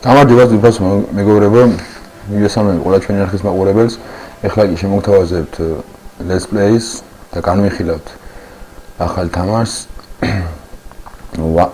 გამარჯობა ძვირფას მეგობრებო, მივესალმები ყველა ჩვენი არხის მაყურებელს. ეხლა კი შემოგთავაზებთ Let's Plays და განვიხილავთ ახალ თამაშს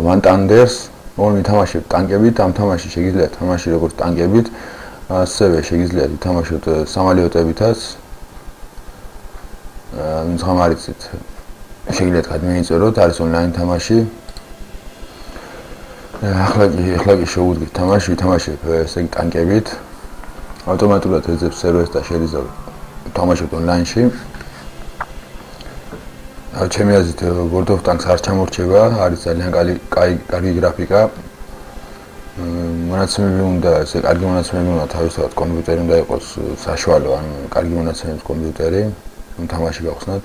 One Thunders. Όλοι თამაშობთ ტანკებით, ამ თამაში შეგიძლიათ თამაში როგორც ტანკებით, ასევე შეგიძლიათ ითამაშოთ სამალიოტებითაც. ვინც გამარიცით, შეგიძლიათ გადმოიწეროთ, არის ონლაინ თამაში. ახლა კი შევუდგეთ თამაში, ვითამაშებ ესე იგი ტანკებით. ავტომატურად ეძებს სერვერს და შეიძლება თამაშობთ ონლაინში. ჩემი აზრით World of Tanks არ ჩამორჩება, არის ძალიან კარგი გრაფიკა. მონაცემები უნდა, ესე კარგი მონაცემები უნდა თავისთავად კომპიუტერი უნდა იყოს საშუალო, ან კარგი მონაცემების კომპიუტერი, რომ თამაში გავხსნათ.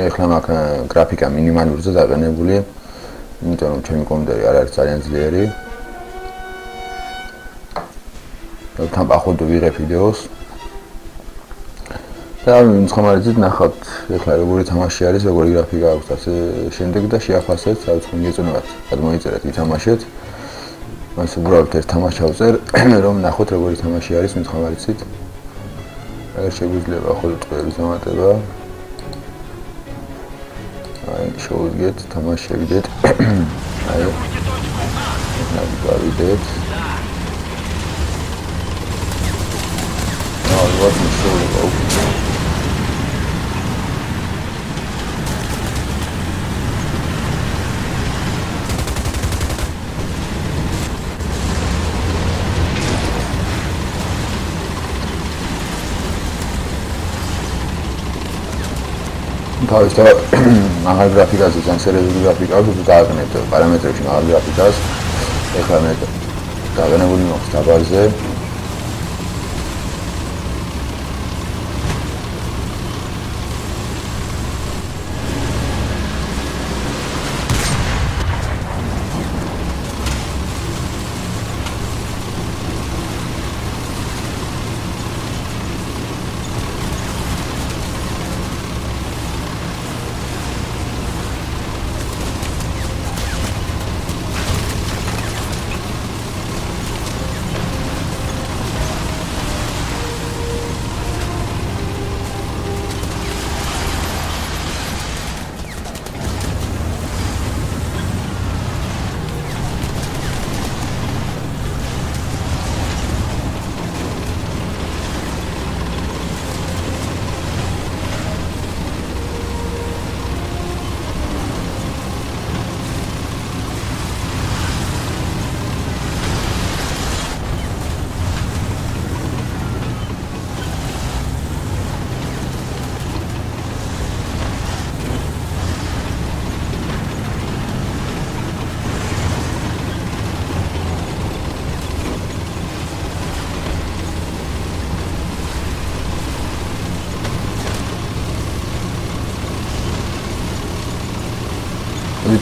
ეხლა მაგ გრაფიკა მინიმალურზე დაყენებული. იმიტომ რომ ჩემი კომპიუტერი არ არის ძალიან ძლიერი. თან ახლა ვიღებ ვიდეოს. და ვინც ხომარიცით ნახავთ, ეხლა როგორი თამაში არის, როგორი გრაფიკა აქვს, ასე შემდეგ და შეაფასეთ, სადაც გეწონათ, გადმოიწერეთ, ვითამაშეთ. მას უბრალოდ ერთ თამაშს ავწერ, რომ ნახოთ როგორი თამაში არის, ვინც ხომარიცით. აგერ შეგვიძლია ახლა ტყეების დამატება. აი, შევუდგეთ, თამაში შევიდეთ. აი, გავიდეთ. what is so თავისთავად მაგალ გრაფიკაზე ძალიან სერიოზული გრაფიკა აქვს, დააყენეთ პარამეტრებში მაგალ გრაფიკას. ეხლა მე დააყენებული მაქვს დაბალზე.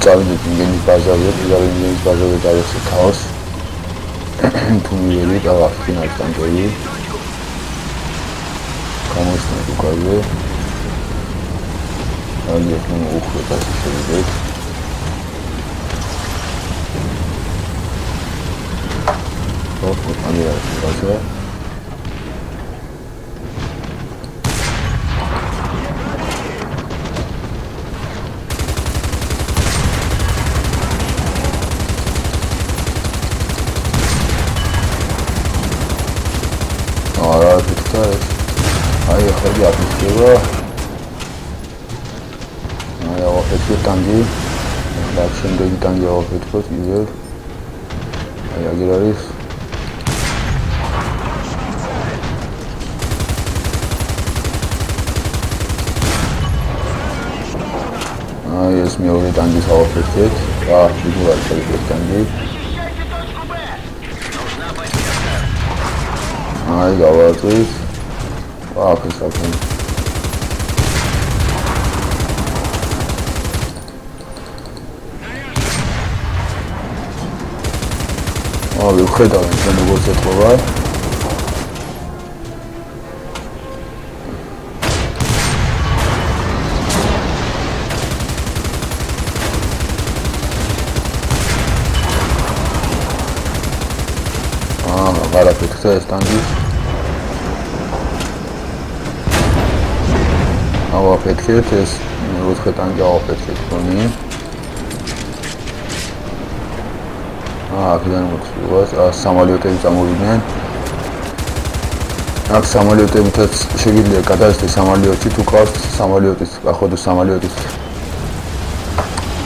წავიდეთ ინგენის ბაზარზე, პირდაპირ ინგენის ბაზარზე დავიხსნით თავს. თუ მივედით, ავახსნით ის ტანკები. გამოსვლით უკაზე. აი, ახლა უხდეთ ასე შევიდეთ. ოფ, ამერა ბაზა. აი, ახლა გიაფიქრება. აი, ავაფეთქე ტანგი. და შემდეგი ტანგი ავაფეთქოთ კიდევ. აი, აგერ არის. აი, ეს მეორე ტანგის ავაფეთქეთ. კიდევ არის ეს ტანგი. აი, გავაწვით. ეს ახლა ვხედავთ როგორც ეთქობა. გახდა ეს ტანკი. ავაფეთქეთ ეს 4 ტანკი ავაფეთქეთ თქვენი. აქედან მოწვევას სამალიოტები წამოვიდნენ. აქ სამალიოტებითაც შეგიძლია გადაესწროს სამალიოტში თუ ყავს სამალიოტის, ახოდო სამალიოტის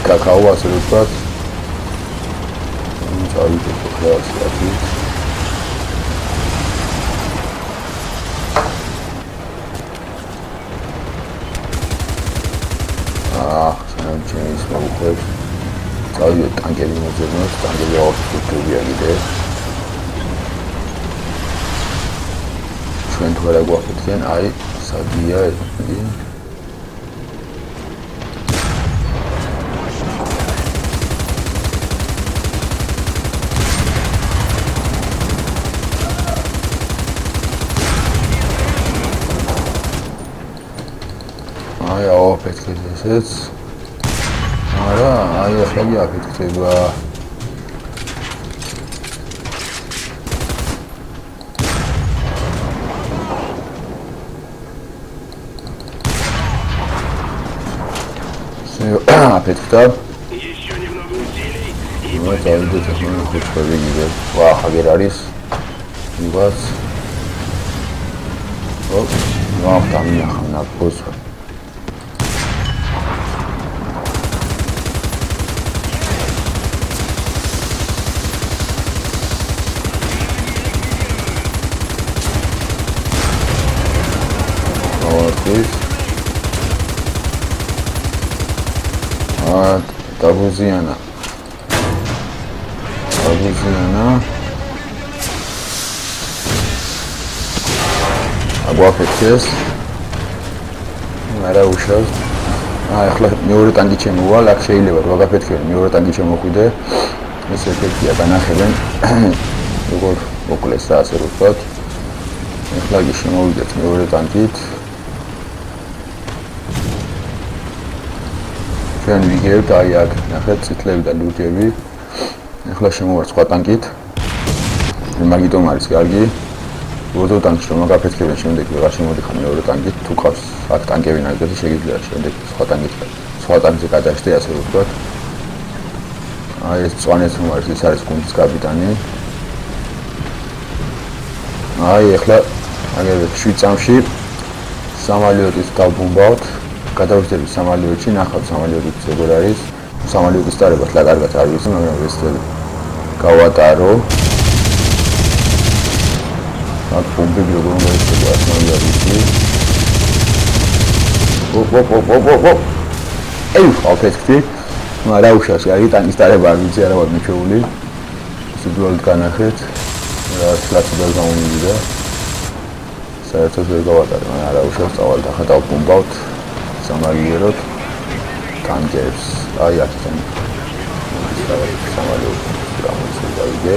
კაკაო ასე ვთქვათ. წავიდეთ ხალხი. ჩემს მოუხებს. წავიდეთ ტანკები მოძებნოთ, ტანკები ავაფეთქებია კიდე. ჩვენ თუ არა გვაფეთქენ, აი, სადია ეს. აი, ავაფეთქეთ ესეც. არა, აი ახლა გიაფეთქება. Апетита. Еще немного усилий. Вот, а вот это мы хоть повидели. Ва, хагерарис. И вас. Оп, ну там на пуск. Вот здесь. Табузиана. აგვაფეთქეს. არა უშავს. ახლა მეორე ტანკი შემოვალ, აქ შეიძლება რომ აგაფეთქებინო, მეორე ტანკი შემოხვიდე. ეს ეფექტია განახებენ. როგორ მოკლეს და ასე ვთქვათ. ახლა კი შემოვიდეთ მეორე ტანკით. ჩვენ ვიგებთ აი აქ ნახეთ წითლები და ლურჯები. ახლა შემოვარ სხვა ტანკით. მაგიტომ არის კარგი. ორ ტანკში რომ აგაფეთქებენ, შემდეგ ვეღარ შემოდიხარ მეორე ტანკით. თუ ყავს აქ ტანკები ნაკლებად, შეიძლება შემდეგ სხვა ტანკზე გადაჭდე, ასე ვთქვათ. აი ეს წვანეთ რომ არის, ეს არის გუნდის კაპიტანი. აი ახლა აგერ 7 წამში სამალიოტის დავბომბავთ. გადავჭდები სამალიოტში, ნახავთ სამალიოტი როგორ არის. სამალიოტის დარებას ლაკარგად არ ვიცი, მაგრამ ეს გავატარო. აქ ბომბები როგორ უნდა ისწავლო სამალიოტში. ოპ. ეი, ხალხეთი. რა უშავს, აი ტანკის დარება არ ვიცი, არა ვარ მიჩეული. სიძულვით განახეთ. რა სლაცი დავამოვიდა. საერთოდ ვერ გავატარე, მაგრამ არა უშავს, წავალ და ხატავ ბომბავთ. სამაგიეროთ ტანკებს. აი აქედან სამალიოტი გამოსულავიდე.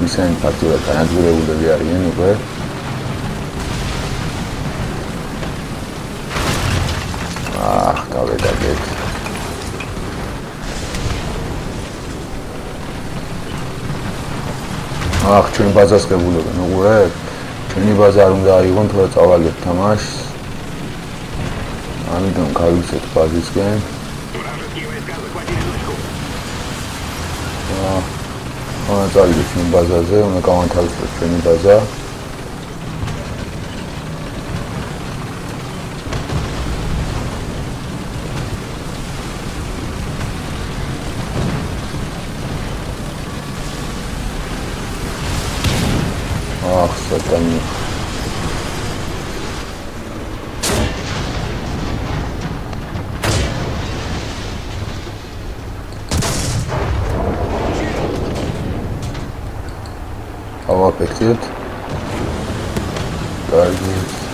ისინი ფაქტურად განადგურებულები არიან უკვე. დავედაგეთ. ჩვენ ბაზას გებულებენ, უყურეთ. ჩვენი ბაზა არ უნდა აიღონ, თორე წავალეთ თამაშს. ამიტომ გავიცეთ ბაზისკენ. წავიდეთ ჩვენ ბაზაზე, უნდა გავანთავისუფლოთ ჩვენი ბაზა. სათანი ავაფეთქეთ. კარგი,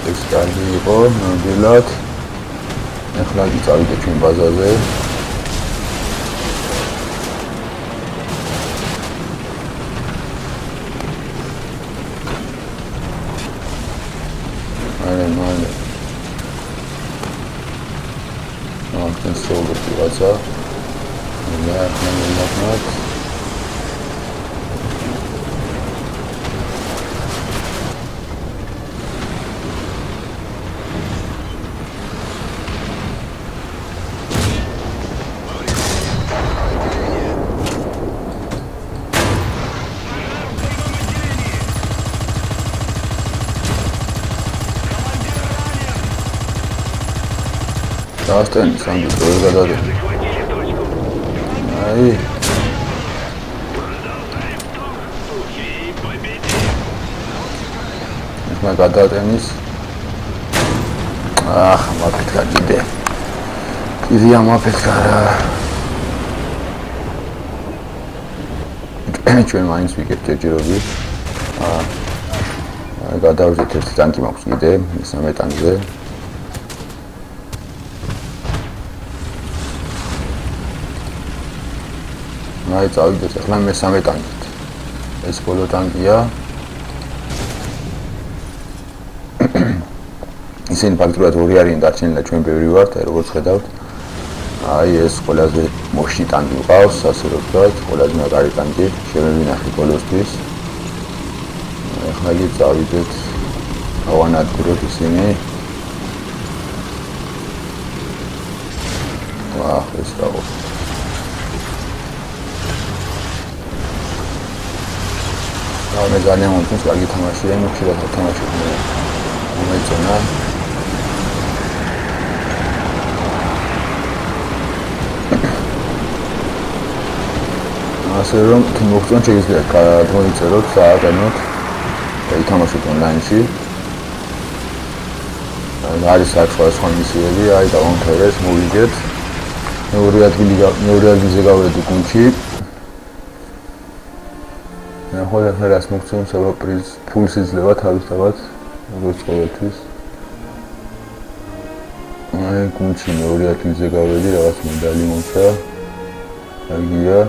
ეს კარგი იყო, ნამდვილად. ახლა წავიდეთ ჩვენ ბაზაზე. მალე. ახლა სწავლობთ ვაცა. მე ახლა Austin, some people Ai. My God, that is. Mapet gide. Idi amapet gara. ჩვენ მაინც ვიგებთ ჯერჯერობით. გადავზეთ ერთი ტანკი მაქვს კიდე, მესამე ტანკზე. აი წავიდეთ ახლა მესამე ტანკით. ეს ბოლო ტანკია. ისინი ფაქტურად ორი არიან დარჩენილი და ჩვენ ბევრი ვართ, როგორც ხედავთ. აი ეს ყველაზე მოში ტანკი ყავს, ასე რომ ვთქვათ, ყველაზე მაგარი ტანკი, შემევინახეთ ბოლოსთვის. ახლა წავიდეთ ავანადგუროთ ისინი. ეს რაო. მე ძალიან მომწონს კარგი თამაშია, მე ხშირად ვთამაშობ. მომეწონა. ასე რომ თუ მოგწონთ შეგიძლიათ გამოიწეროთ სააგანოთ და ითამაშოთ ონლაინში. არის სხვა მისიები, აი დავამთავრეთ, მოვიგეთ. მეორე ადგილზე გავედი გუნდში. ახლა რას მოგწონს აბა პრიზ ფულს იძლევა თავისთავად როგორც ყოველთვის. აი გუნდში მეორე ადგილზე გავედი, რაღაც მედალი მომცა. აგია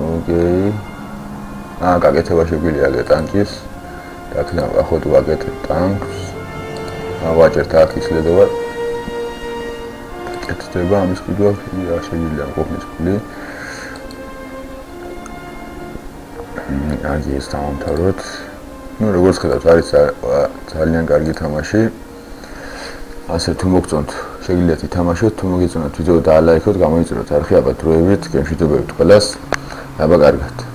Okay. გაკეთება შეგვიძლია აგე ტანკის. და ახლა ვაკეთებ ტანკს. ვაჭერთ აქ ისლედოვა. კეთდება ამის კიდევ შეგვიძლია ყოფნის ფული. აი ეს დავამთავროთ. როგორც ხედავთ, არის ძალიან კარგი თამაში. ასე თუ მოგწონთ, შეგიძლიათ ითამაშოთ, თუ მოგეწონათ ვიდეო და ლაიქოთ, გამოიწეროთ არხი, აბა დროებით, გემშვიდობებით ყველას. აბა კარგად.